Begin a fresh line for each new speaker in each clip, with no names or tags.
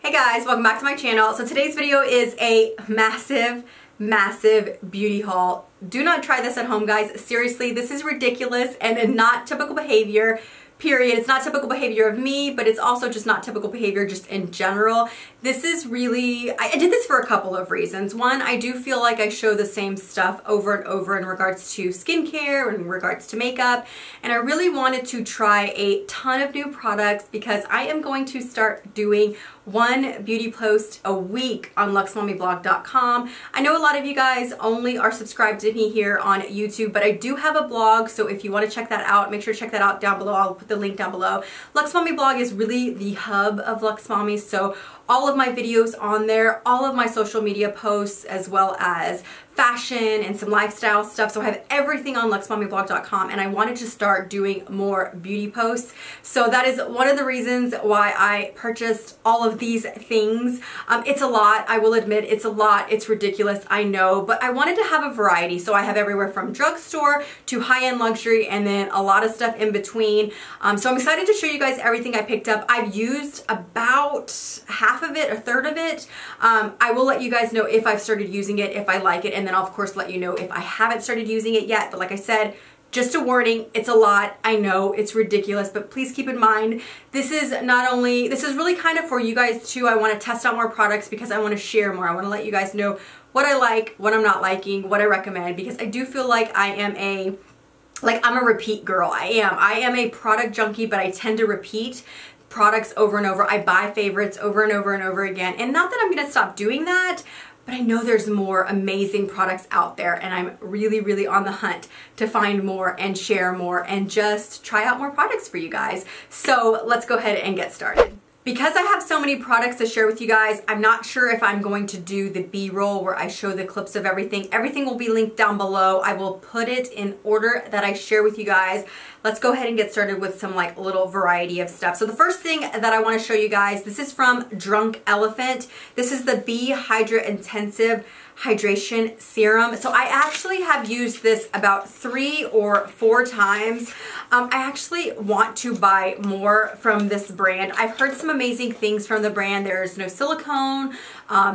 Hey guys, welcome back to my channel. So today's video is a massive beauty haul. Do not try this at home, guys. Seriously, this is ridiculous and not typical behavior. Period. It's not typical behavior of me, but it's also just not typical behavior just in general. This is really, I did this for a couple of reasons. One, I do feel like I show the same stuff over and over in regards to skincare, in regards to makeup, and I really wanted to try a ton of new products because I am going to start doing one beauty post a week on LuxMommyblog.com. I know a lot of you guys only are subscribed to me here on YouTube, but I do have a blog, so if you want to check that out, make sure to check that out down below. I'll put the link down below. LuxMommy blog is really the hub of LuxMommy, so all of my videos on there, all of my social media posts, as well as fashion and some lifestyle stuff. So I have everything on LuxMommyblog.com, and I wanted to start doing more beauty posts. So that is one of the reasons why I purchased all of these things. It's a lot, I will admit, it's a lot. It's ridiculous, I know, but I wanted to have a variety. So I have everywhere from drugstore to high-end luxury, and then a lot of stuff in between. So I'm excited to show you guys everything I picked up. I've used about half of it, a third of it. I will let you guys know if I've started using it, if I like it, and then I'll of course let you know if I haven't started using it yet. But like I said, just a warning, it's a lot. I know it's ridiculous, but please keep in mind, this is really kind of for you guys too. I want to test out more products because I want to share more. I want to let you guys know what I like, what I'm not liking, what I recommend, because I do feel like I'm a repeat girl. I am a product junkie, but I tend to repeat products over and over. I buy favorites over and over and over again. And not that I'm going to stop doing that, but I know there's more amazing products out there, and I'm really on the hunt to find more and share more and just try out more products for you guys. So let's go ahead and get started. Because I have so many products to share with you guys, I'm not sure if I'm going to do the B-roll where I show the clips of everything. Everything will be linked down below. I will put it in order that I share with you guys. Let's go ahead and get started with some like little variety of stuff. So the first thing that I want to show you guys, this is from Drunk Elephant. This is the Be Hydra Intensive Hydration Serum. So I actually have used this about 3 or 4 times. I actually want to buy more from this brand. I've heard some amazing things from the brand. There's no silicone.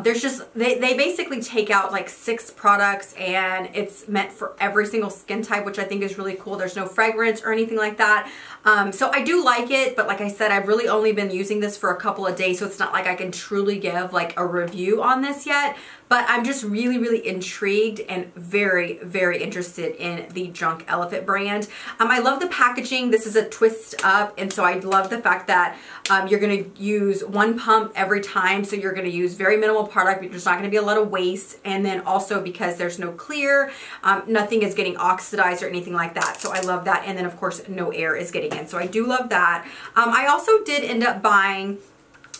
There's just, they basically take out like 6 products, and it's meant for every single skin type, which I think is really cool. There's no fragrance or anything like that. So I do like it, but like I said, I've really only been using this for a couple of days, so it's not like I can truly give like a review on this yet. But I'm just really intrigued and very interested in the Drunk Elephant brand. I love the packaging. This is a twist up, and so I love the fact that you're going to use 1 pump every time, so you're going to use very minimal product, but there's not going to be a lot of waste. And then also because there's no clear, nothing is getting oxidized or anything like that. So I love that. And then of course no air is getting in. So I do love that. I also did end up buying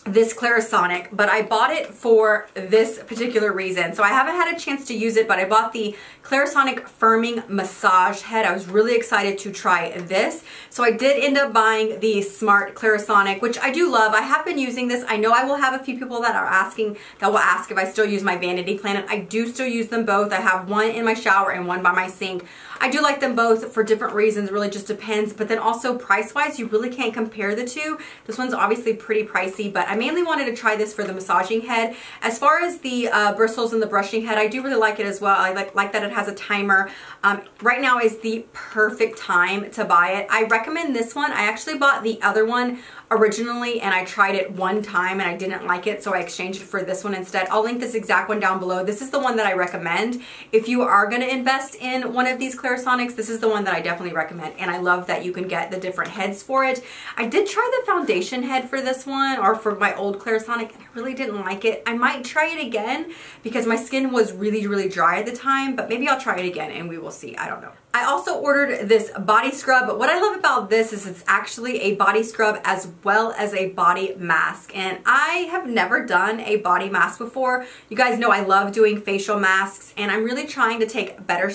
this Clarisonic, but I bought it for this particular reason. So I haven't had a chance to use it, but I bought the Clarisonic Firming Massage Head. I was really excited to try this. So I did end up buying the Smart Clarisonic, which I do love. I have been using this. I know I will have a few people that will ask if I still use my Vanity Planet. I do still use them both. I have one in my shower and one by my sink. I do like them both for different reasons, really just depends, but then also price-wise, you really can't compare the two. This one's obviously pretty pricey, but I mainly wanted to try this for the massaging head. As far as the bristles and the brushing head, I do really like it as well. I like that it has a timer. Right now is the perfect time to buy it. I recommend this one. I actually bought the other one originally, and I tried it one time and I didn't like it, so I exchanged it for this one instead. I'll link this exact one down below. This is the one that I recommend. If you are going to invest in one of these Clarisonics, this is the one that I definitely recommend, and I love that you can get the different heads for it. I did try the foundation head for this one, or for my old Clarisonic, and I really didn't like it. I might try it again because my skin was really dry at the time, but maybe I'll try it again and we will see. I don't know. I also ordered this body scrub, but what I love about this is it's actually a body scrub as well as a body mask, and I have never done a body mask before. You guys know I love doing facial masks, and I'm really trying to take better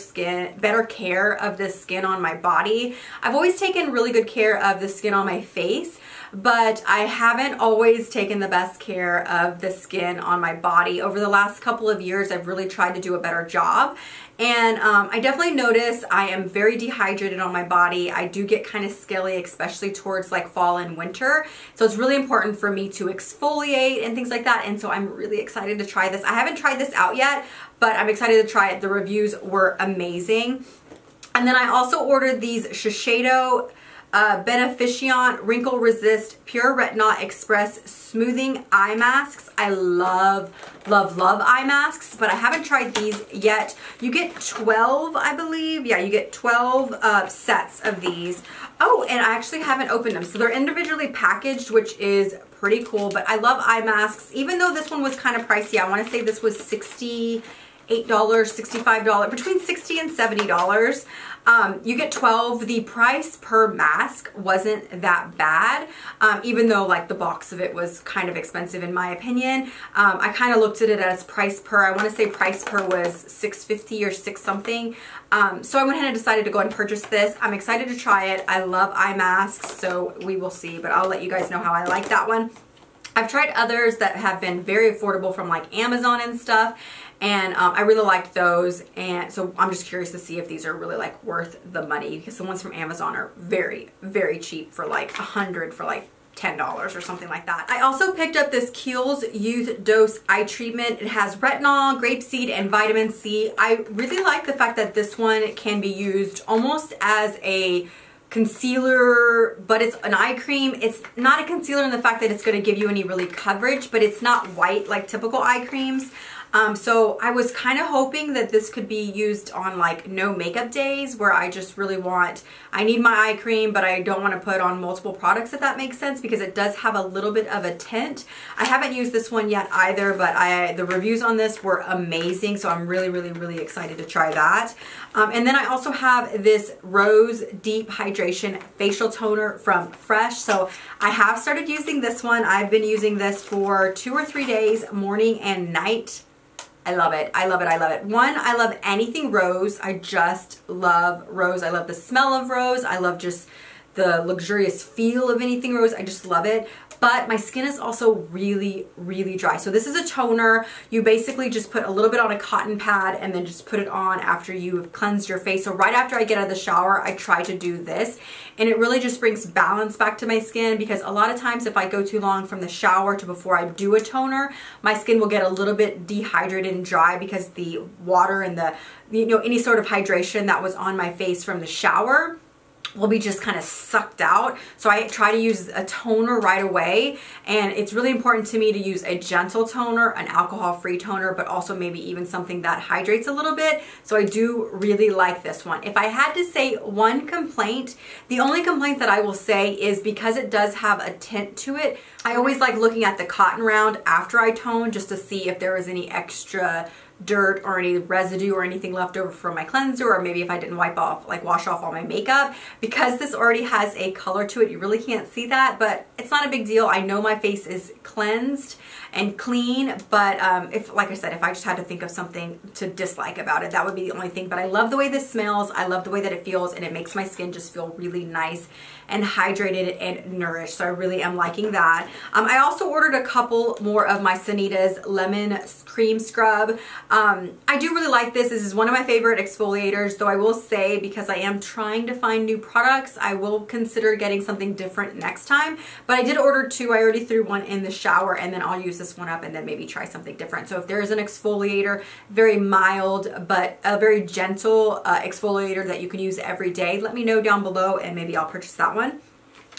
care of the skin on my body. I've always taken really good care of the skin on my face, but I haven't always taken the best care of the skin on my body. Over the last couple of years, I've really tried to do a better job. And I definitely notice I am very dehydrated on my body. I do get kind of scaly, especially towards like fall and winter. So it's really important for me to exfoliate and things like that. And so I'm really excited to try this. I haven't tried this out yet, but I'm excited to try it. The reviews were amazing. And then I also ordered these Shiseido Beneficient Wrinkle Resist Pure Retinol Express Smoothing Eye Masks. I love, love, love eye masks, but I haven't tried these yet. You get 12, I believe. Yeah, you get 12 sets of these. Oh, and I actually haven't opened them. So they're individually packaged, which is pretty cool, but I love eye masks. Even though this one was kind of pricey, I want to say this was $68, $65, between $60 and $70. You get 12. The price per mask wasn't that bad, even though like the box of it was kind of expensive in my opinion. I kind of looked at it as price per, I want to say price per was $6.50 or $6 something. So I went ahead and decided to go and purchase this. I'm excited to try it. I love eye masks, so we will see, but I'll let you guys know how I like that one. I've tried others that have been very affordable from like Amazon and stuff, and I really liked those, and so I'm just curious to see if these are really like worth the money, because the ones from Amazon are very, very cheap for like 100 for like $10 or something like that. I also picked up this Kiehl's Youth Dose Eye Treatment. It has retinol, grapeseed, and vitamin C. I really like the fact that this one can be used almost as a concealer, but it's an eye cream. It's not a concealer in the fact that it's going to give you any really coverage, but it's not white like typical eye creams. So I was kind of hoping that this could be used on like no makeup days where I just really want, I need my eye cream, but I don't want to put on multiple products, if that makes sense, because it does have a little bit of a tint. I haven't used this one yet either, but the reviews on this were amazing. So I'm really, really, really excited to try that. And then I also have this Rose Deep Hydration Facial Toner from Fresh. So I have started using this one. I've been using this for 2 or 3 days, morning and night. I love it. I love it. I love it. One, I love anything rose. I just love rose. I love the smell of rose. I love just the luxurious feel of anything rose. I just love it. But my skin is also really, really dry. So this is a toner. You basically just put a little bit on a cotton pad and then just put it on after you've cleansed your face. So right after I get out of the shower, I try to do this. And it really just brings balance back to my skin, because a lot of times if I go too long from the shower to before I do a toner, my skin will get a little bit dehydrated and dry because the water and the, any sort of hydration that was on my face from the shower will be just kind of sucked out. So I try to use a toner right away, and it's really important to me to use a gentle toner, an alcohol-free toner, but also maybe even something that hydrates a little bit. So I do really like this one. If I had to say one complaint, the only complaint that I will say is because it does have a tint to it, I always like looking at the cotton round after I tone just to see if there was any extra dirt or any residue or anything left over from my cleanser, or maybe if I didn't wash off all my makeup. Because this already has a color to it, you really can't see that, but it's not a big deal. I know my face is cleansed and clean, but if, like I said, if I just had to think of something to dislike about it, that would be the only thing. But I love the way this smells, I love the way that it feels, and it makes my skin just feel really nice and hydrated and nourished. So I really am liking that. I also ordered a couple more of my Sunita's Lemon Cream Scrub. I do really like this. This is one of my favorite exfoliators, though I will say, because I am trying to find new products, I will consider getting something different next time. But I did order 2. I already threw one in the shower, and then I'll use this one up and then maybe try something different. So if there is an exfoliator, very mild but a very gentle exfoliator that you can use every day, let me know down below and maybe I'll purchase that one.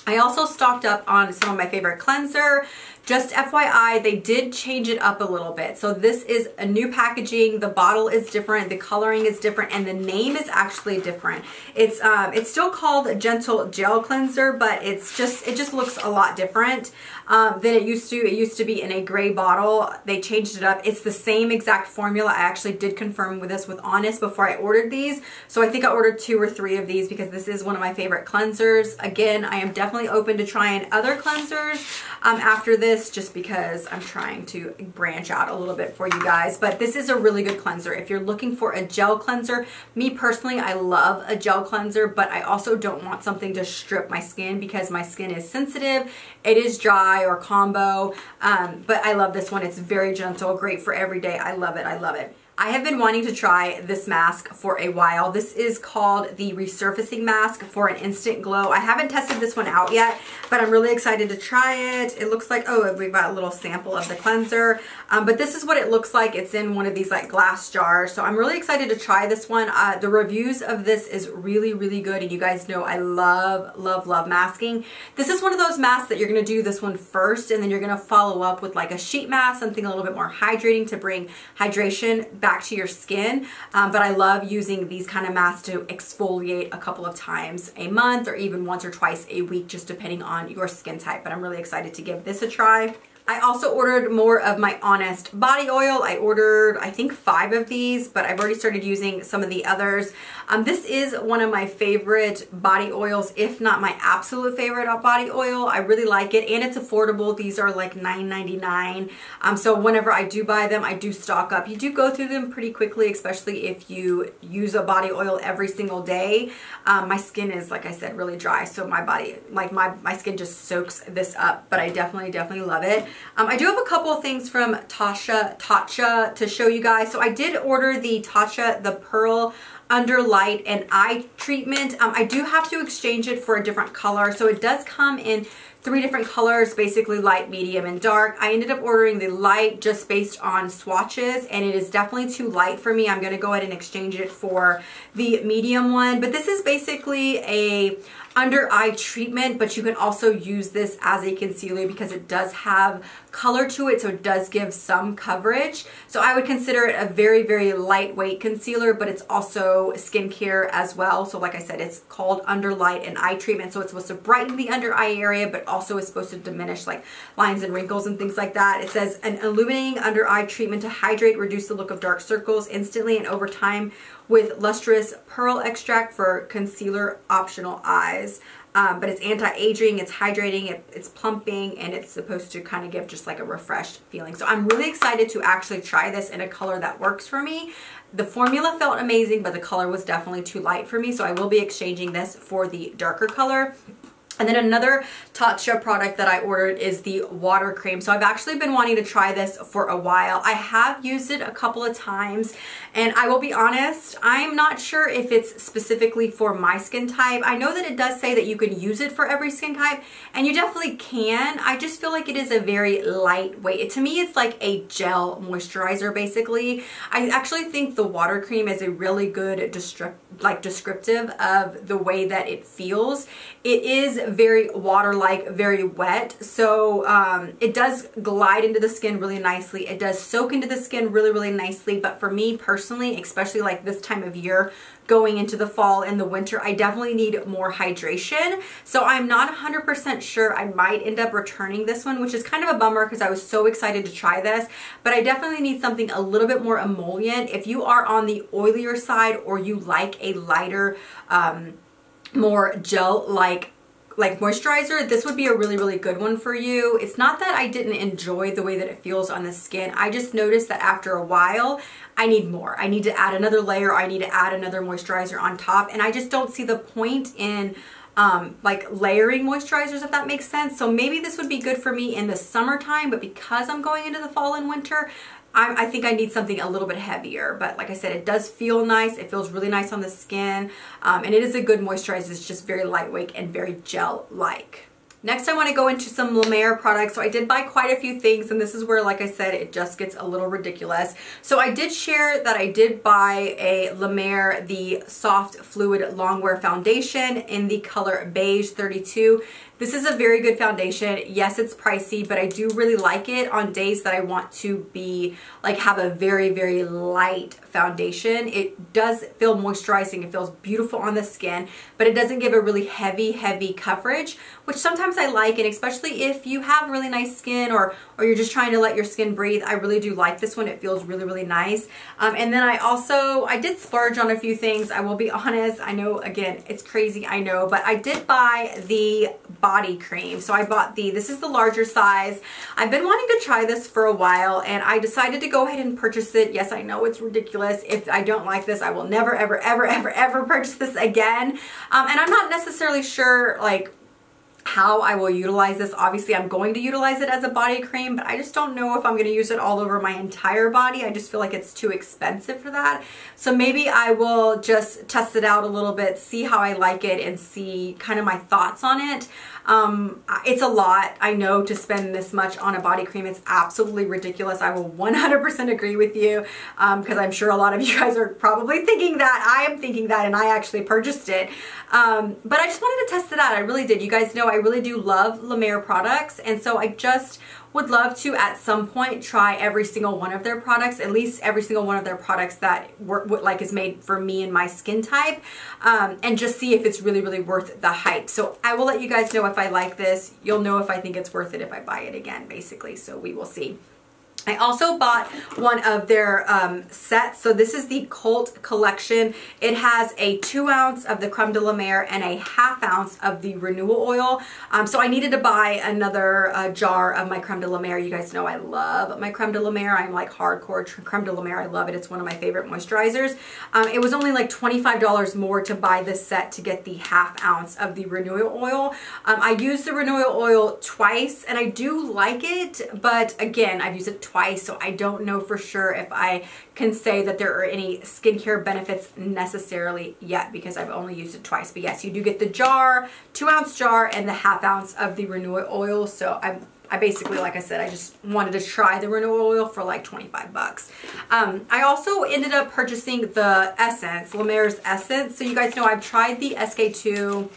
I also stocked up on some of my favorite cleanser. Just FYI, they did change it up a little bit. So this is a new packaging. The bottle is different, the coloring is different, and the name is actually different. It's still called Gentle Gel Cleanser, but it just looks a lot different than it used to. It used to be in a gray bottle. They changed it up. It's the same exact formula. I actually did confirm with this with Honest before I ordered these. So I think I ordered 2 or 3 of these because this is one of my favorite cleansers. Again, I am definitely open to trying other cleansers. after this, just because I'm trying to branch out a little bit for you guys. But this is a really good cleanser. If you're looking for a gel cleanser, me personally, I love a gel cleanser, but I also don't want something to strip my skin because my skin is sensitive. It is dry or combo, but I love this one. It's very gentle, great for every day. I love it. I love it. I have been wanting to try this mask for a while. This is called the Resurfacing Mask for an instant glow. I haven't tested this one out yet, but I'm really excited to try it. It looks like, oh, we've got a little sample of the cleanser, but this is what it looks like. It's in one of these like glass jars, so I'm really excited to try this one. The reviews of this is really, really good, and you guys know I love, love, love masking. This is one of those masks that you're gonna do this one first, and then you're gonna follow up with like a sheet mask, something a little bit more hydrating to bring hydration back to your skin. But I love using these kind of masks to exfoliate a couple of times a month or even once or twice a week, just depending on your skin type. But I'm really excited to give this a try. I also ordered more of my Honest body oil. I ordered, I think, 5 of these, but I've already started using some of the others. This is one of my favorite body oils, if not my absolute favorite body oil. I really like it, and it's affordable. These are like $9.99. So whenever I do buy them, I do stock up. You do go through them pretty quickly, especially if you use a body oil every single day. My skin is, like I said, really dry, so my body, like my skin just soaks this up, but I definitely love it. I do have a couple of things from Tatcha to show you guys. So I did order the Tatcha, the Pearl Under Light and Eye Treatment. I do have to exchange it for a different color. So it does come in 3 different colors, basically light, medium, and dark. I ended up ordering the light just based on swatches, and it is definitely too light for me. I'm gonna go ahead and exchange it for the medium one. But this is basically a under eye treatment, but you can also use this as a concealer because it does have color to it, so it does give some coverage. So I would consider it a very, very lightweight concealer, but it's also skincare as well. So like I said, it's called Under Light and Eye Treatment, so it's supposed to brighten the under eye area, but also is supposed to diminish like lines and wrinkles and things like that. It says an illuminating under eye treatment to hydrate, reduce the look of dark circles instantly and over time with lustrous pearl extract for concealer optional eyes. But it's anti-aging, it's hydrating, it's plumping, and it's supposed to kind of give just like a refreshed feeling. So I'm really excited to actually try this in a color that works for me. The formula felt amazing, but the color was definitely too light for me, so I will be exchanging this for the darker color. And then another Tatcha product that I ordered is the water cream. So I've actually been wanting to try this for a while. I have used it a couple of times, and I will be honest, I'm not sure if it's specifically for my skin type. I know that it does say that you can use it for every skin type, and you definitely can. I just feel like it is a very lightweight. To me, it's like a gel moisturizer, basically. I actually think the water cream is a really good descriptive of the way that it feels. It is very water-like, very wet, so it does glide into the skin really nicely. It does soak into the skin really, really nicely, but for me personally, especially like this time of year, going into the fall and the winter, I definitely need more hydration. So I'm not 100% sure. I might end up returning this one, which is kind of a bummer because I was so excited to try this, but I definitely need something a little bit more emollient. If you are on the oilier side or you like a lighter, more gel-like moisturizer, this would be a really, really good one for you. It's not that I didn't enjoy the way that it feels on the skin. I just noticed that after a while, I need more. I need to add another layer. I need to add another moisturizer on top, and I just don't see the point in like layering moisturizers, if that makes sense. So maybe this would be good for me in the summertime, but because I'm going into the fall and winter, I think I need something a little bit heavier. But like I said, it does feel nice. It feels really nice on the skin, and it is a good moisturizer. It's just very lightweight and very gel-like. Next, I want to go into some La Mer products. So I did buy quite a few things, and this is where, like I said, it just gets a little ridiculous. So I did share that I did buy a La Mer, the Soft Fluid Longwear Foundation in the color Beige 32. This is a very good foundation. Yes, it's pricey, but I do really like it on days that I want to be like have a very, very light foundation. It does feel moisturizing. It feels beautiful on the skin, but it doesn't give a really heavy coverage, which sometimes I like, and especially if you have really nice skin or you're just trying to let your skin breathe, I really do like this one. It feels really, really nice. And then I did splurge on a few things. I will be honest. I know, again, it's crazy, I know, but I did buy the body cream. So I bought this is the larger size. I've been wanting to try this for a while and I decided to go ahead and purchase it. Yes, I know it's ridiculous. If I don't like this, I will never, ever, ever, ever, ever purchase this again. And I'm not necessarily sure like how I will utilize this. Obviously, I'm going to utilize it as a body cream, but I just don't know if I'm going to use it all over my entire body. I just feel like it's too expensive for that. So maybe I will just test it out a little bit, see how I like it, and see kind of my thoughts on it. It's a lot, I know, to spend this much on a body cream. It's absolutely ridiculous. I will 100% agree with you, because I'm sure a lot of you guys are probably thinking that. I am thinking that, and I actually purchased it. But I just wanted to test it out. I really did. You guys know I really do love La Mer products, and so I just would love to at some point try every single one of their products, at least every single one of their products that like is made for me and my skin type, and just see if it's really, really worth the hype. So I will let you guys know if I like this. You'll know if I think it's worth it if I buy it again, basically. So we will see. I also bought one of their sets. So this is the Cult collection. It has a 2 ounce of the Creme De La Mer and a 1/2 ounce of the renewal oil. So I needed to buy another jar of my Creme De La Mer. You guys know I love my Creme De La Mer. I'm like hardcore Creme De La Mer. I love it. It's one of my favorite moisturizers. It was only like $25 more to buy this set to get the 1/2 ounce of the renewal oil. I used the renewal oil twice and I do like it, but again, I've used it twice, so I don't know for sure if I can say that there are any skincare benefits necessarily yet because I've only used it twice. But yes, you do get the jar, 2 ounce jar, and the 1/2 ounce of the renewal oil. So I basically, like I said, I just wanted to try the renewal oil for like 25 bucks. I also ended up purchasing the essence, La Mer's essence. So you guys know I've tried the SK2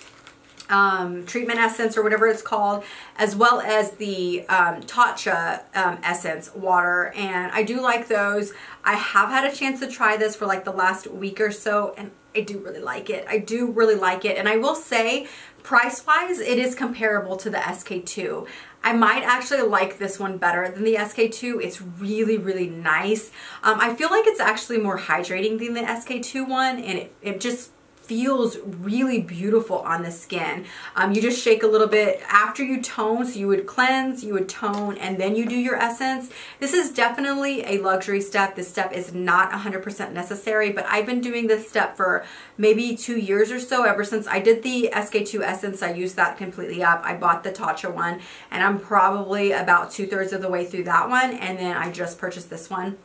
treatment essence or whatever it's called, as well as the Tatcha essence water, and I do like those. I have had a chance to try this for like the last week or so, and I do really like it. I do really like it, and I will say price wise it is comparable to the SK2. I might actually like this one better than the SK2. It's really, really nice. I feel like it's actually more hydrating than the SK2 one, and it just feels really beautiful on the skin. You just shake a little bit after you tone. So you would cleanse, you would tone, and then you do your essence. This is definitely a luxury step. This step is not 100% necessary, but I've been doing this step for maybe 2 years or so. Ever since I did the SK2 essence, I used that completely up. I bought the Tatcha one, and I'm probably about 2/3 of the way through that one, and then I just purchased this one.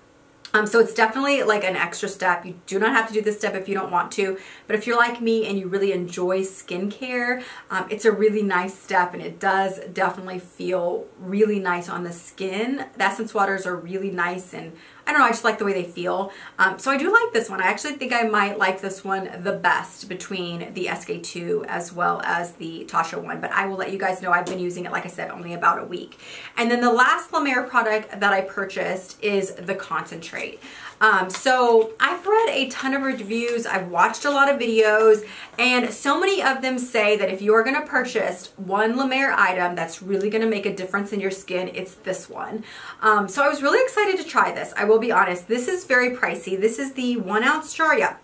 So it's definitely like an extra step. You do not have to do this step if you don't want to, but if you're like me and you really enjoy skincare, it's a really nice step, and it does definitely feel really nice on the skin. The essence waters are really nice, and I don't know, I just like the way they feel. So I do like this one. I actually think I might like this one the best between the SK2 as well as the Tatcha one, but I will let you guys know I've been using it, like I said, only about a week. And then the last La Mer product that I purchased is the concentrate. So I've read a ton of reviews, I've watched a lot of videos, and so many of them say that if you are going to purchase one La Mer item that's really going to make a difference in your skin, it's this one. So I was really excited to try this. I will be honest, this is very pricey. This is the 1 ounce jar. Yeah,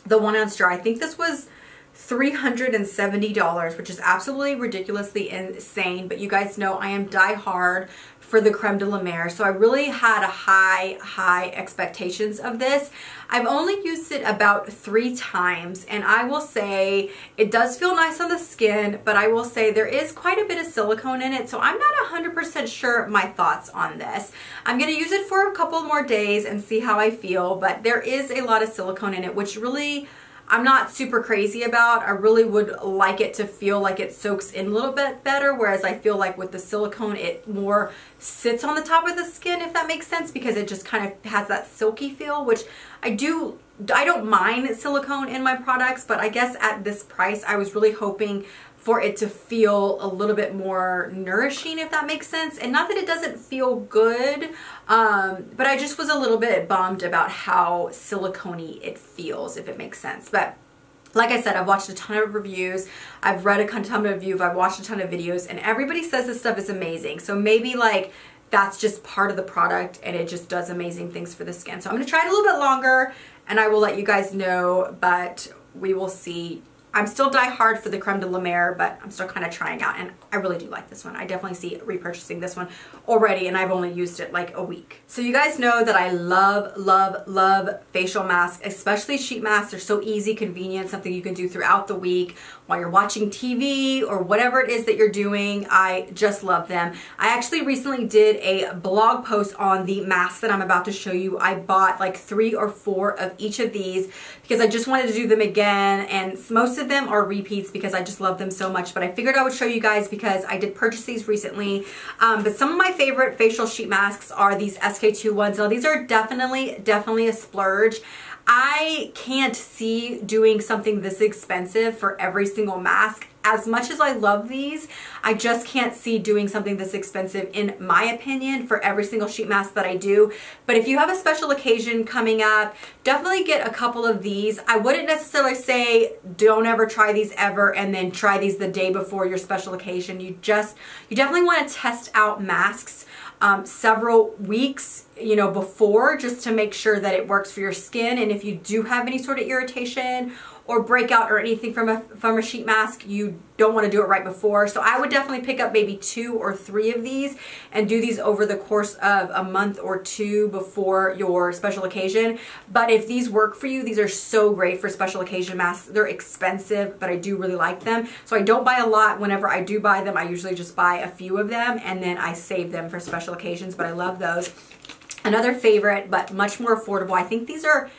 the 1 ounce jar. I think this was $370, which is absolutely ridiculously insane, but you guys know I am die hard for the Creme de la Mer, so I really had a high expectations of this. I've only used it about 3 times, and I will say it does feel nice on the skin, but I will say there is quite a bit of silicone in it, so I'm not 100% sure my thoughts on this. I'm going to use it for a couple more days and see how I feel, but there is a lot of silicone in it, which really I'm not super crazy about. I really would like it to feel like it soaks in a little bit better, whereas I feel like with the silicone it more sits on the top of the skin, if that makes sense, because it just kind of has that silky feel, which I don't mind silicone in my products, but I guess at this price I was really hoping for it to feel a little bit more nourishing, if that makes sense. And not that it doesn't feel good, but I just was a little bit bummed about how silicone-y it feels, if it makes sense. But like I said, I've watched a ton of reviews, I've read a ton of reviews, I've watched a ton of videos, and everybody says this stuff is amazing. So maybe like that's just part of the product and it just does amazing things for the skin. So I'm gonna try it a little bit longer and I will let you guys know, but we will see I'm still die hard for the Creme De La Mer, but I'm still kind of trying out, and I really do like this one. I definitely see repurchasing this one already, and I've only used it like a week. So you guys know that I love, love, love facial masks, especially sheet masks. They're so easy, convenient, something you can do throughout the week while you're watching TV or whatever it is that you're doing. I just love them. I actually recently did a blog post on the masks that I'm about to show you. I bought like 3 or 4 of each of these because I just wanted to do them again, and most of them are repeats because I just love them so much, but I figured I would show you guys because I did purchase these recently. But some of my favorite facial sheet masks are these SK2 ones. Now these are definitely a splurge. I can't see doing something this expensive for every single mask. As much as I love these, I just can't see doing something this expensive, in my opinion, for every single sheet mask that I do. But if you have a special occasion coming up, definitely get a couple of these. I wouldn't necessarily say don't ever try these ever and then try these the day before your special occasion. You definitely want to test out masks several weeks, you know, before, just to make sure that it works for your skin. And if you do have any sort of irritation or breakout or anything from a sheet mask, you don't want to do it right before. So I would definitely pick up maybe 2 or 3 of these and do these over the course of a month or 2 before your special occasion. But if these work for you, these are so great for special occasion masks. They're expensive, but I do really like them. So I don't buy a lot. Whenever I do buy them, I usually just buy a few of them and then I save them for special occasions, but I love those. Another favorite, but much more affordable, I think these are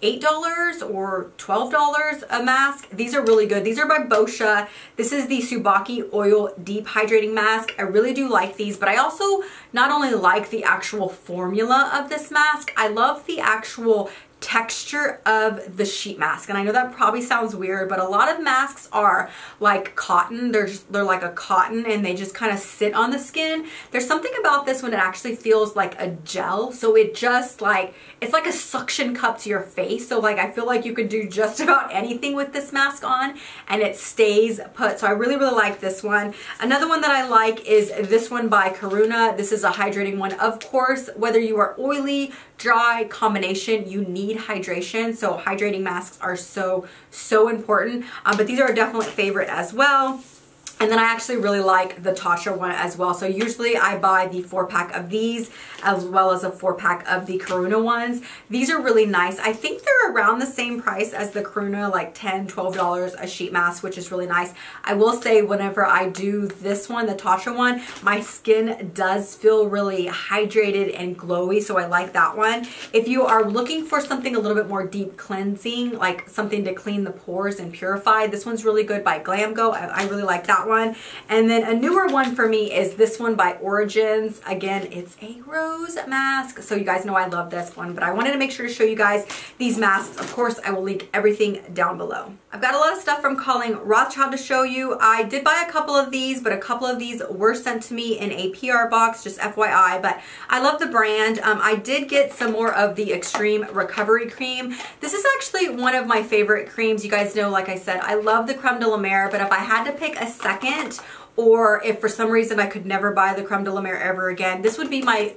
$8 or $12 a mask. These are really good. These are by Boscia. This is the Subaki Oil Deep Hydrating Mask. I really do like these, but I also not only like the actual formula of this mask, I love the actual texture of the sheet mask. And I know that probably sounds weird, but a lot of masks are like cotton. They're like a cotton and they just kind of sit on the skin. There's something about this one, it actually feels like a gel. So it just like, it's like a suction cup to your face. So like, I feel like you could do just about anything with this mask on and it stays put. So I really, really like this one. Another one that I like is this one by Karuna. This is a hydrating one. Of course, whether you are oily, dry, combination, you need hydration. So hydrating masks are so important. But these are a definite favorite as well. And then I actually really like the Natasha one as well. So usually I buy the 4-pack of these as well as a 4-pack of the Karuna ones. These are really nice. I think they're around the same price as the Karuna, like $10, $12 a sheet mask, which is really nice. I will say whenever I do this one, the Natasha one, my skin does feel really hydrated and glowy. So I like that one. If you are looking for something a little bit more deep cleansing, like something to clean the pores and purify, this one's really good by GlamGo. I really like that one. And then a newer one for me is this one by Origins. Again, it's a rose mask, so you guys know I love this one, but I wanted to make sure to show you guys these masks. Of course, I will link everything down below. I've got a lot of stuff from Calling Rothschild to show you. I did buy a couple of these, but a couple of these were sent to me in a PR box, just FYI, but I love the brand. I did get some more of the Extreme Recovery Cream. This is actually one of my favorite creams. You guys know, like I said, I love the Creme De La Mer, but if I had to pick a second, or if for some reason I could never buy the Creme De La Mer ever again, this would be my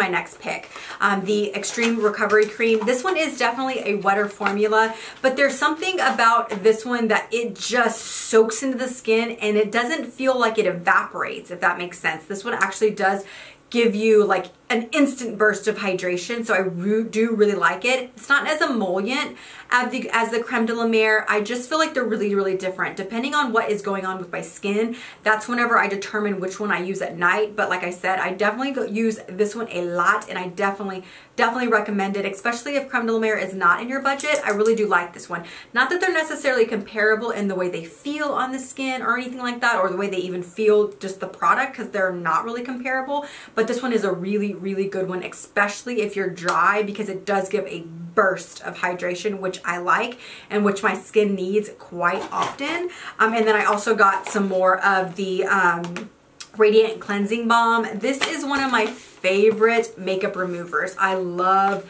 next pick. The Extreme Recovery Cream. This one is definitely a wetter formula, but there's something about this one that it just soaks into the skin and it doesn't feel like it evaporates, if that makes sense. This one actually does give you like an instant burst of hydration, so I do really like it. It's not as emollient as the Creme De La Mer. I just feel like they're really different. Depending on what is going on with my skin, that's whenever I determine which one I use at night. But like I said, I definitely use this one a lot, and I definitely recommend it, especially if Creme De La Mer is not in your budget. I really do like this one. Not that they're necessarily comparable in the way they feel on the skin or anything like that, or the way they even feel just the product, because they're not really comparable. But this one is a really good one, especially if you're dry, because it does give a burst of hydration, which I like and which my skin needs quite often. And then I also got some more of the Radiant Cleansing Balm. This is one of my favorite makeup removers. I love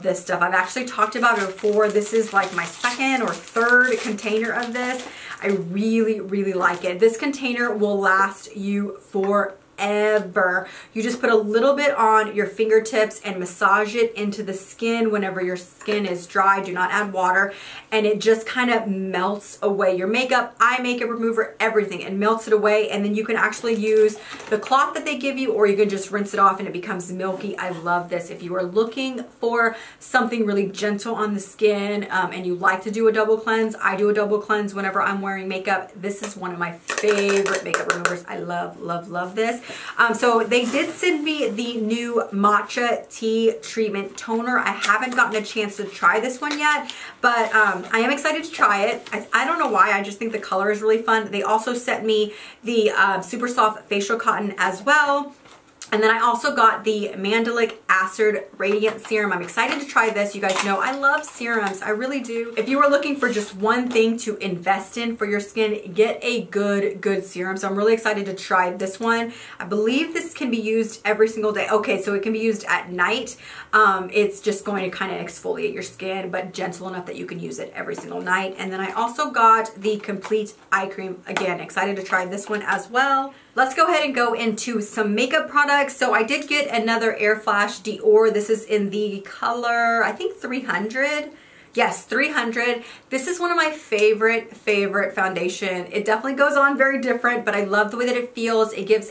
this stuff. I've actually talked about it before. This is like my second or third container of this. I really like it. This container will last you forever. forever. You just put a little bit on your fingertips and massage it into the skin whenever your skin is dry. Do not add water, and it just kind of melts away your makeup, eye makeup remover, everything, and melts it away. And then you can actually use the cloth that they give you, or you can just rinse it off and it becomes milky. I love this. If you are looking for something really gentle on the skin and you like to do a double cleanse, I do a double cleanse whenever I'm wearing makeup. This is one of my favorite makeup removers. I love, love, love this. So they did send me the new Matcha Tea Treatment Toner. I haven't gotten a chance to try this one yet, but I am excited to try it. I don't know why, I just think the color is really fun. They also sent me the Super Soft Facial Cotton as well. And then I also got the Mandelic Acid Radiant Serum. I'm excited to try this. You guys know I love serums. I really do. If you are looking for just one thing to invest in for your skin, get a good serum. So I'm really excited to try this one. I believe this can be used every single day. Okay, so it can be used at night. It's just going to kind of exfoliate your skin, but gentle enough that you can use it every single night. And then I also got the Complete Eye Cream. Again, excited to try this one as well. Let's go ahead and go into some makeup products. So I did get another Air Flash Dior. This is in the color, I think 300. Yes, 300. This is one of my favorite foundation. It definitely goes on very different, but I love the way that it feels. It gives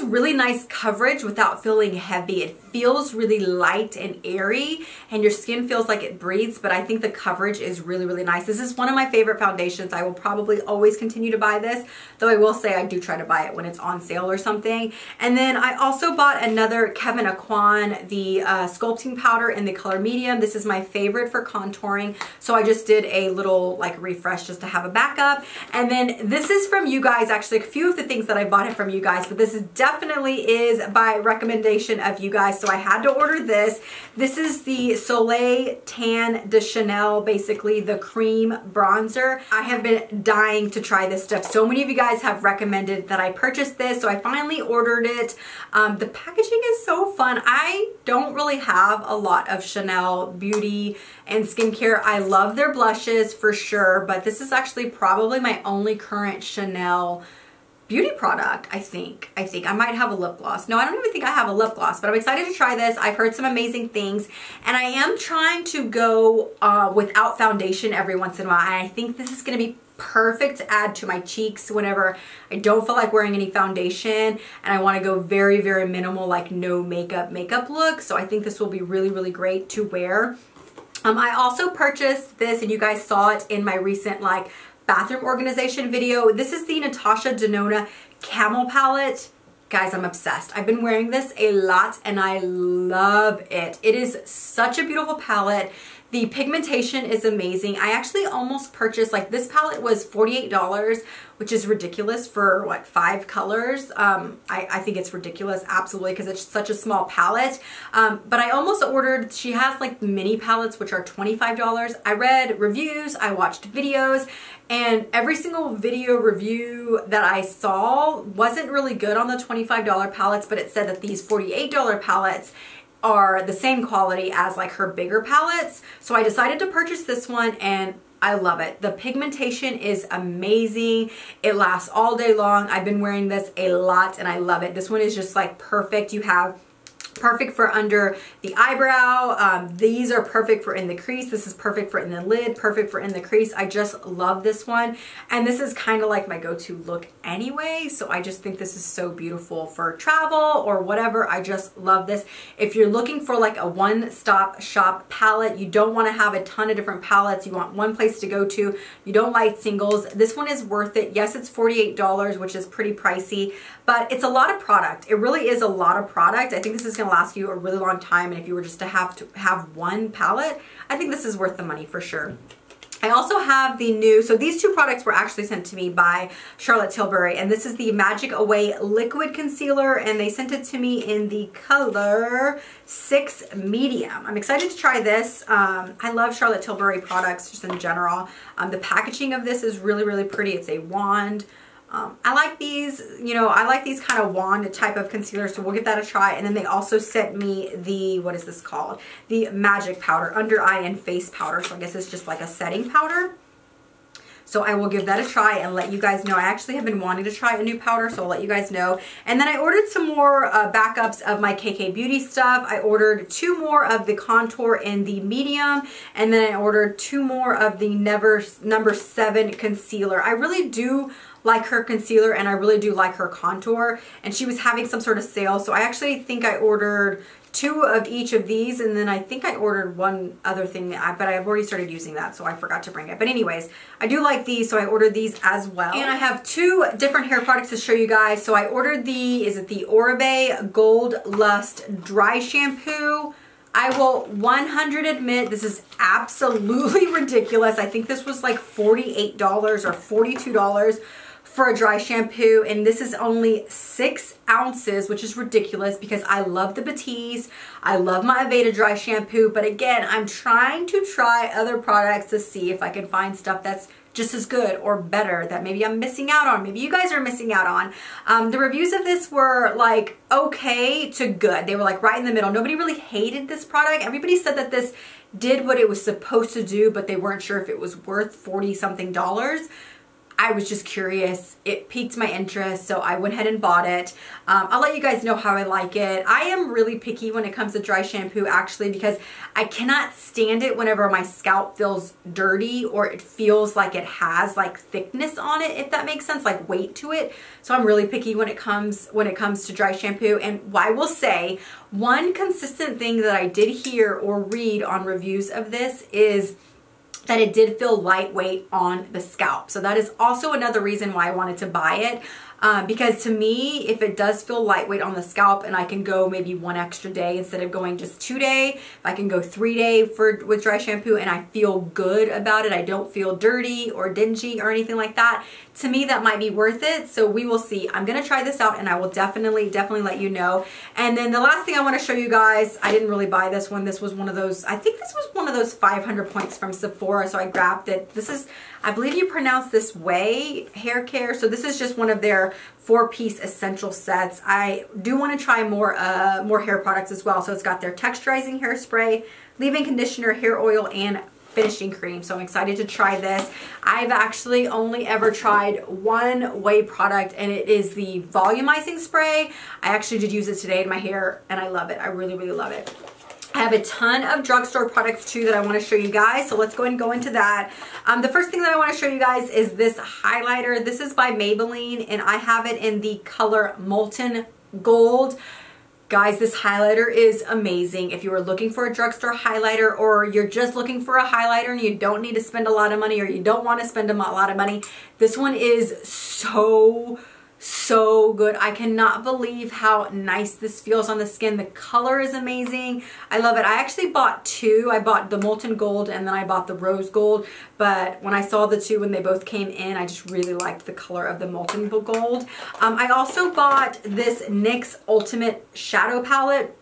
really nice coverage without feeling heavy. It feels really light and airy, and your skin feels like it breathes, but I think the coverage is really nice. This is one of my favorite foundations. I will probably always continue to buy this, though I will say I do try to buy it when it's on sale or something. And then I also bought another Kevyn Aucoin, the Sculpting Powder in the color medium. This is my favorite for contouring, so I just did a little like refresh just to have a backup. And then this is from you guys, actually a few of the things that I bought it from you guys, but this definitely is by recommendation of you guys, so I had to order this. This is the Soleil Tan de Chanel, basically the cream bronzer. I have been dying to try this stuff. So many of you guys have recommended that I purchase this, so I finally ordered it. The packaging is so fun. I don't really have a lot of Chanel beauty and skincare. I love their blushes for sure, but this is actually probably my only current Chanel beauty product. I think I might have a lip gloss. No, I don't even think I have a lip gloss, but I'm excited to try this. I've heard some amazing things, and I am trying to go without foundation every once in a while, and I think this is going to be perfect to add to my cheeks whenever I don't feel like wearing any foundation and I want to go very minimal, like no makeup look. So I think this will be really great to wear. I also purchased this, and you guys saw it in my recent like bathroom organization video. This is the Natasha Denona Camel palette. Guys, I'm obsessed. I've been wearing this a lot and I love it. It is such a beautiful palette. The pigmentation is amazing. I actually almost purchased, like this palette was $48, which is ridiculous for what, 5 colors. I think it's ridiculous, absolutely, because it's such a small palette. But I almost ordered, she has like mini palettes, which are $25. I read reviews, I watched videos, and every single video review that I saw wasn't really good on the $25 palettes, but it said that these $48 palettes are the same quality as like her bigger palettes. So I decided to purchase this one, and I love it. The pigmentation is amazing. It lasts all day long. I've been wearing this a lot and I love it. This one is just like perfect. You have perfect for under the eyebrow. These are perfect for in the crease. This is perfect for in the lid, perfect for in the crease. I just love this one. And this is kind of like my go-to look anyway. So I just think this is so beautiful for travel or whatever. I just love this. If you're looking for like a one-stop shop palette, you don't want to have a ton of different palettes. You want one place to go to. You don't like singles. This one is worth it. Yes, it's $48, which is pretty pricey, but it's a lot of product. It really is a lot of product. I think this is going to last you a really long time, and if you were just to have one palette, I think this is worth the money for sure. I also have the new, so these two products were actually sent to me by Charlotte Tilbury, and this is the Magic Away Liquid Concealer, and they sent it to me in the color 6 Medium. I'm excited to try this. I love Charlotte Tilbury products just in general. The packaging of this is really pretty. It's a wand. I like these, you know, I like these kind of wand type of concealers, so we'll give that a try. And then they also sent me the, what is this called? The Magic Powder, under eye and face powder. So I guess it's just like a setting powder. So I will give that a try and let you guys know. I actually have been wanting to try a new powder, so I'll let you guys know. And then I ordered some more backups of my KK Beauty stuff. I ordered 2 more of the contour in the medium, and then I ordered 2 more of the number 7 concealer. I really do like her concealer and I really do like her contour, and she was having some sort of sale, so I actually think I ordered 2 of each of these, and then I think I ordered one other thing, but I've already started using that, so I forgot to bring it. But anyways, I do like these, so I ordered these as well. And I have 2 different hair products to show you guys. So I ordered the, is it the Oribe Gold Lust Dry Shampoo? I will 100 admit this is absolutely ridiculous. I think this was like $48 or $42 for a dry shampoo, and this is only 6 ounces, which is ridiculous because I love the Batiste. I love my Aveda dry shampoo, but again, I'm trying to try other products to see if I can find stuff that's just as good or better that maybe I'm missing out on. Maybe you guys are missing out on. The reviews of this were like okay to good. They were like right in the middle. Nobody really hated this product. Everybody said that this did what it was supposed to do, but they weren't sure if it was worth 40 something. I was just curious. It piqued my interest, so I went ahead and bought it. I'll let you guys know how I like it. I am really picky when it comes to dry shampoo, actually, because I cannot stand it whenever my scalp feels dirty or it feels like it has like thickness on it, if that makes sense, like weight to it. So I'm really picky when it comes to dry shampoo. And I will say, one consistent thing that I did hear or read on reviews of this is that it did feel lightweight on the scalp. So that is also another reason why I wanted to buy it. Because to me, if it does feel lightweight on the scalp and I can go maybe 1 extra day instead of going just 2 day, if I can go 3 day with dry shampoo and I feel good about it, I don't feel dirty or dingy or anything like that, to me that might be worth it. So we will see. I'm gonna try this out and I will definitely let you know. And then the last thing I want to show you guys, I didn't really buy this one. This was one of those, I think this was one of those 500 points from Sephora, so I grabbed it. This is, I believe you pronounce this way, Haircare. So this is just one of their 4-piece essential sets. I do want to try more hair products as well. So it's got their texturizing hairspray, leave-in conditioner, hair oil, and finishing cream. So I'm excited to try this. I've actually only ever tried one whey product, and it is the Volumizing Spray. I actually did use it today in my hair and I love it. I really love it. I have a ton of drugstore products too that I want to show you guys, so let's go ahead and go into that. The first thing that I want to show you guys is this highlighter. This is by Maybelline and I have it in the color Molten Gold. Guys, this highlighter is amazing. If you are looking for a drugstore highlighter, or you're just looking for a highlighter and you don't need to spend a lot of money, or you don't want to spend a lot of money, this one is so good. I cannot believe how nice this feels on the skin. The color is amazing. I love it. I actually bought 2. I bought the Molten Gold and then I bought the Rose Gold, but when I saw the 2 when they both came in, I just really liked the color of the Molten Gold. I also bought this NYX Ultimate Shadow Palette.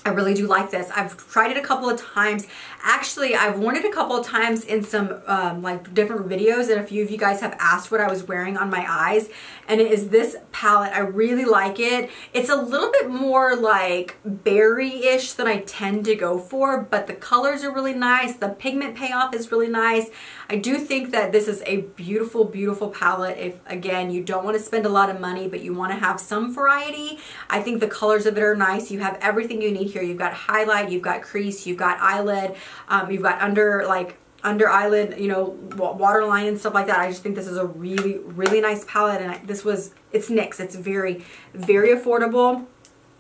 I really do like this. I've tried it a couple of times. Actually, I've worn it a couple of times in some like different videos, and a few of you guys have asked what I was wearing on my eyes, and it is this palette. I really like it. It's a little bit more like berry-ish than I tend to go for, but the colors are really nice. The pigment payoff is really nice. I do think that this is a beautiful palette if, again, you don't want to spend a lot of money, but you want to have some variety. I think the colors of it are nice. You have everything you need here. You've got highlight, you've got crease, you've got eyelid, you've got under eyelid, you know, waterline and stuff like that. I just think this is a really nice palette, and it's NYX. It's very affordable,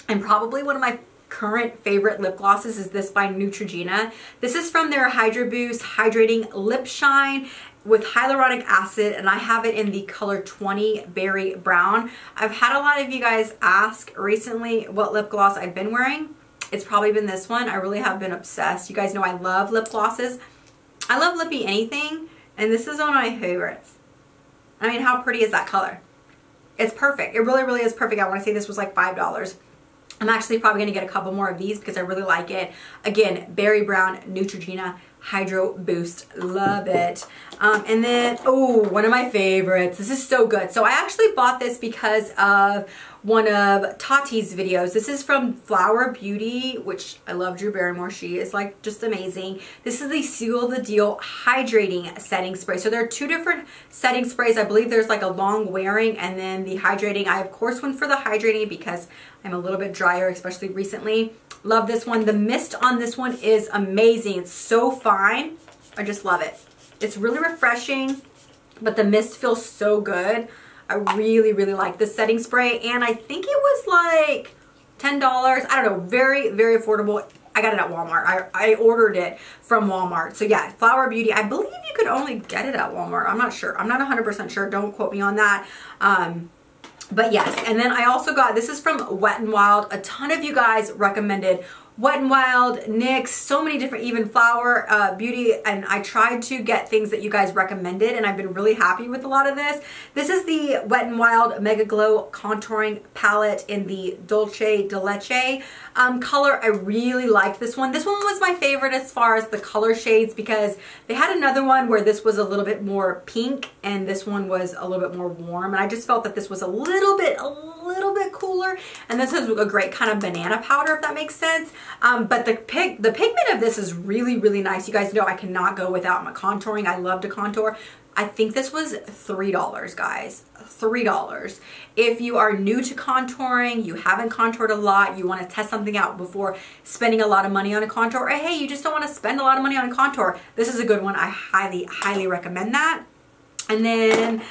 and probably one of my current favorite lip glosses is this by Neutrogena. This is from their Hydra Boost Hydrating Lip Shine with hyaluronic acid, and I have it in the color 20 Berry Brown. I've had a lot of you guys ask recently what lip gloss I've been wearing. It's probably been this one. I really have been obsessed. You guys know I love lip glosses. I love lippy anything, and this is one of my favorites. I mean, how pretty is that color? It's perfect. It really is perfect. I want to say this was like $5. I'm actually probably going to get a couple more of these because I really like it. Again, Berry Brown Neutrogena Hydro Boost. Love it. And then, oh, one of my favorites. This is so good. So I actually bought this because of one of Tati's videos. This is from Flower Beauty, which I love Drew Barrymore. She is like just amazing. This is the Seal the Deal Hydrating Setting Spray. So there are two different setting sprays. I believe there's like a long wearing and then the hydrating. I of course went for the hydrating because I'm a little bit drier, especially recently. Love this one. The mist on this one is amazing. It's so fine. I just love it. It's really refreshing, but the mist feels so good. I really, really like this setting spray, and I think it was like $10. I don't know, very, very affordable. I got it at Walmart. I ordered it from Walmart. So yeah, Flower Beauty. I believe you could only get it at Walmart. I'm not sure. I'm not 100% sure. Don't quote me on that. But yes, and then I also got, this is from Wet n Wild. A ton of you guys recommended Wet n Wild, NYX, so many different, even Flower Beauty, and I tried to get things that you guys recommended, and I've been really happy with a lot of this. This is the Wet n Wild Mega Glow Contouring Palette in the Dolce de Leche color. I really like this one. This one was my favorite as far as the color shades because they had another one where this was a little bit more pink and this one was a little bit more warm, and I just felt that this was a little bit cooler, and this is a great kind of banana powder, if that makes sense. But the pigment of this is really, really nice. You guys know I cannot go without my contouring. I love to contour. I think this was $3, guys. $3. If you are new to contouring, you haven't contoured a lot, you want to test something out before spending a lot of money on a contour, or hey, you just don't want to spend a lot of money on a contour, this is a good one. I highly, highly recommend that. And then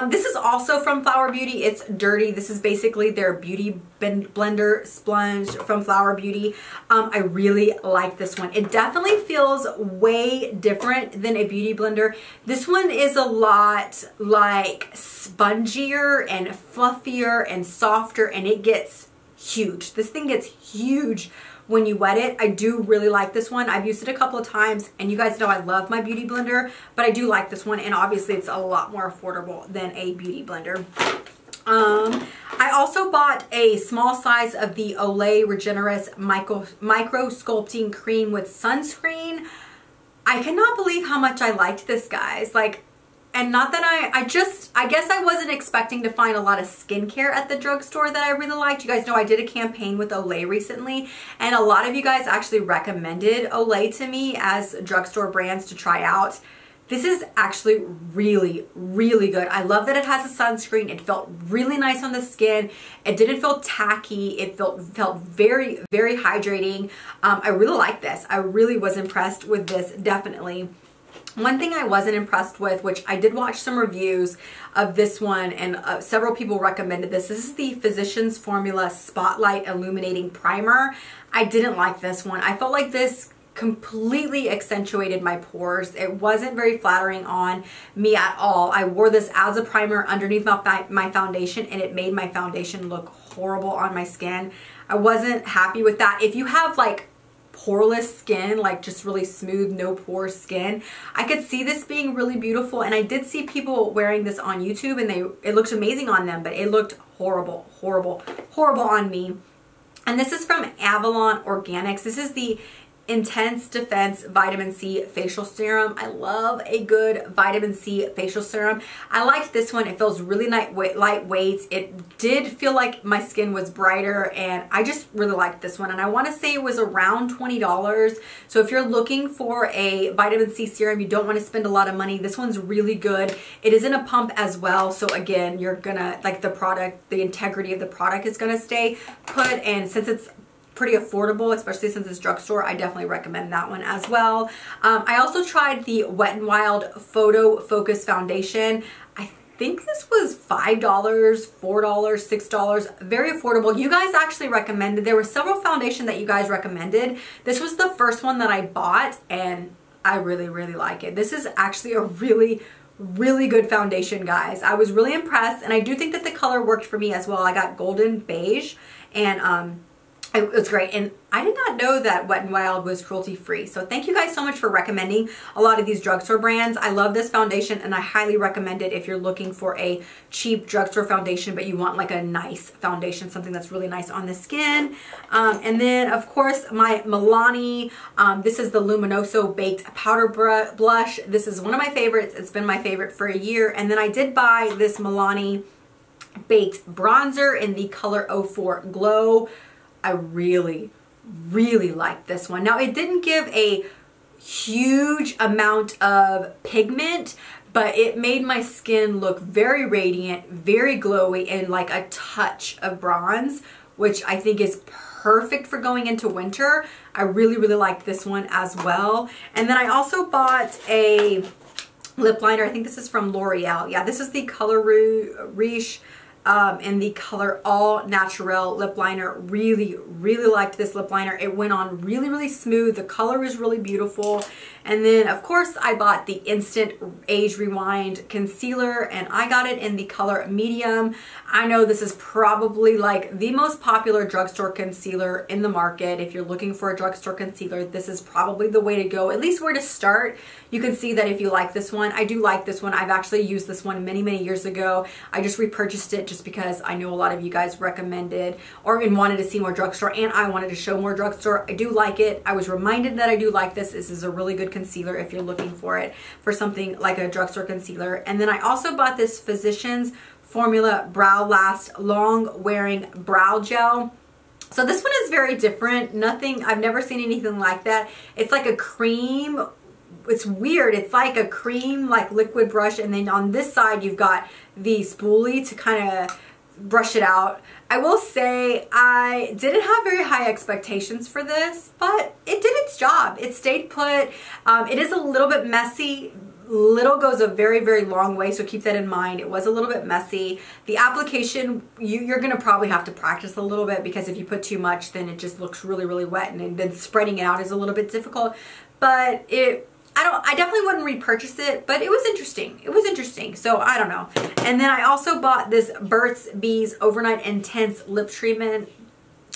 this is also from Flower Beauty. It's Dirty. This is basically their beauty blender sponge from Flower Beauty. I really like this one. It definitely feels way different than a beauty blender. This one is a lot like spongier and fluffier and softer, and it gets huge. This thing gets huge when you wet it. I do really like this one. I've used it a couple of times, and you guys know I love my beauty blender, but I do like this one, and obviously it's a lot more affordable than a beauty blender. I also bought a small size of the Olay Regenerist Micro Sculpting Cream with Sunscreen. I cannot believe how much I liked this, guys. Like, and not that I guess I wasn't expecting to find a lot of skincare at the drugstore that I really liked. You guys know I did a campaign with Olay recently, and a lot of you guys actually recommended Olay to me as drugstore brands to try out. This is actually really, really good. I love that it has a sunscreen. It felt really nice on the skin. It didn't feel tacky. It felt very, very hydrating. I really like this. I really was impressed with this, definitely. One thing I wasn't impressed with, which I did watch some reviews of this one, and several people recommended this. This is the Physicians Formula Spotlight Illuminating Primer. I didn't like this one. I felt like this completely accentuated my pores. It wasn't very flattering on me at all. I wore this as a primer underneath my foundation, and it made my foundation look horrible on my skin. I wasn't happy with that. If you have like poreless skin, like just really smooth, no pore skin, I could see this being really beautiful, and I did see people wearing this on YouTube, and it looked amazing on them, but it looked horrible, horrible, horrible on me. And this is from Avalon Organics. This is the Intense Defense Vitamin C Facial Serum. I love a good vitamin C facial serum. I liked this one. It feels really lightweight. It did feel like my skin was brighter, and I just really liked this one. And I want to say it was around $20. So if you're looking for a vitamin C serum, you don't want to spend a lot of money, this one's really good. It is in a pump as well. So again, you're gonna like the product, the integrity of the product is gonna stay put. And since it's pretty affordable, especially since it's drugstore, I definitely recommend that one as well. I also tried the Wet n Wild Photo Focus Foundation. I think this was $5, $4, $6, very affordable. You guys actually recommended, there were several foundations that you guys recommended. This was the first one that I bought, and I really, really like it. This is actually a really, really good foundation, guys. I was really impressed, and I do think that the color worked for me as well. I got golden beige, and It was great, and I did not know that Wet n Wild was cruelty-free. So thank you guys so much for recommending a lot of these drugstore brands. I love this foundation, and I highly recommend it if you're looking for a cheap drugstore foundation, but you want like a nice foundation, something that's really nice on the skin. And then, of course, my Milani. This is the Luminoso Baked Powder Blush. This is one of my favorites. It's been my favorite for a year. And then I did buy this Milani Baked Bronzer in the color 04 Glow. I really like this one. Now, it didn't give a huge amount of pigment, but it made my skin look very radiant, very glowy, and like a touch of bronze, which I think is perfect for going into winter. I really liked this one as well. And then I also bought a lip liner. I think this is from L'Oreal. Yeah, this is the Color Riche in the color All Natural lip liner. Really liked this lip liner. It went on really smooth. The color is really beautiful. And then, of course, I bought the Instant Age Rewind concealer, and I got it in the color medium. I know this is probably like the most popular drugstore concealer in the market. If you're looking for a drugstore concealer, this is probably the way to go, at least where to start. You can see that if you like this one. I do like this one. I've actually used this one many years ago. I just repurchased it just because I know a lot of you guys recommended or wanted to see more drugstore, and I wanted to show more drugstore. I do like it. I was reminded that I do like this. This is a really good concealer if you're looking for it for something like a drugstore concealer. And then I also bought this Physicians Formula Brow Last Long Wearing Brow Gel. So this one is very different. I've never seen anything like that. It's like a cream. It's weird. It's like a cream, like liquid brush, and then on this side you've got the spoolie to kind of brush it out. I will say I didn't have very high expectations for this, but it did its job. It stayed put. It is a little bit messy. Little goes a very long way, so keep that in mind. It was a little bit messy. The application, you're gonna probably have to practice a little bit, because if you put too much, then it just looks really wet, and then spreading it out is a little bit difficult. But I definitely wouldn't repurchase it, but it was interesting. It was interesting, so I don't know. And then I also bought this Burt's Bees Overnight Intense Lip Treatment.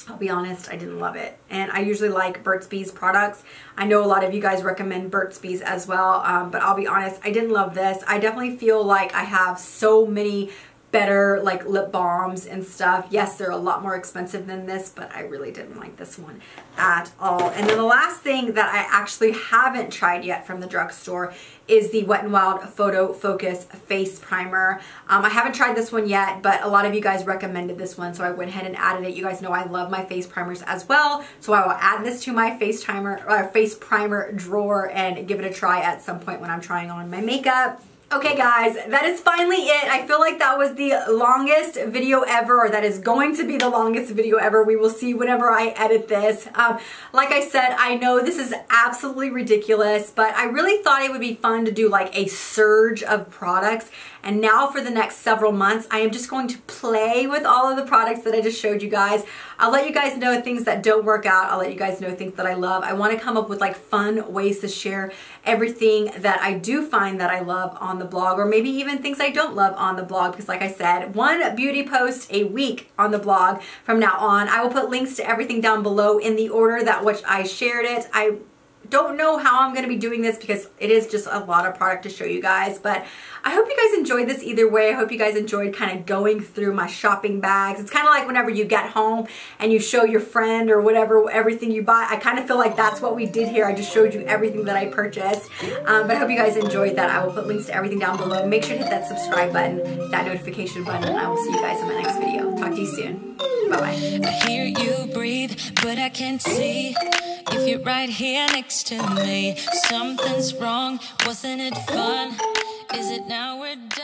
I'll be honest, I didn't love it. And I usually like Burt's Bees products. I know a lot of you guys recommend Burt's Bees as well, but I'll be honest, I didn't love this. I definitely feel like I have so many better like lip balms and stuff. Yes, they're a lot more expensive than this, but I really didn't like this one at all. And then the last thing that I actually haven't tried yet from the drugstore is the Wet n Wild Photo Focus Face Primer. I haven't tried this one yet, but a lot of you guys recommended this one, so I went ahead and added it. You guys know I love my face primers as well, so I will add this to my face primer drawer and give it a try at some point when I'm trying on my makeup. Okay guys, that is finally it. I feel like that was the longest video ever, or that is going to be the longest video ever. We will see whenever I edit this. Like I said, I know this is absolutely ridiculous, but I really thought it would be fun to do like a surge of products. And now for the next several months, I am just going to play with all of the products that I just showed you guys. I'll let you guys know things that don't work out. I'll let you guys know things that I love. I want to come up with like fun ways to share everything that I do find that I love on the blog, or maybe even things I don't love on the blog, because like I said, one beauty post a week on the blog from now on. I will put links to everything down below in the order that which I shared it. I don't know how I'm going to be doing this because it is just a lot of product to show you guys, but I hope you guys enjoyed this either way. I hope you guys enjoyed kind of going through my shopping bags. It's kind of like whenever you get home and you show your friend or whatever everything you buy. I kind of feel like that's what we did here. I just showed you everything that I purchased, but I hope you guys enjoyed that. I will put links to everything down below. Make sure to hit that subscribe button, that notification button, and I will see you guys in my next video. Talk to you soon. Bye-bye.
I hear you breathe, but I can't see if you're right here next to me. Something's wrong, wasn't it fun? Is it now we're done?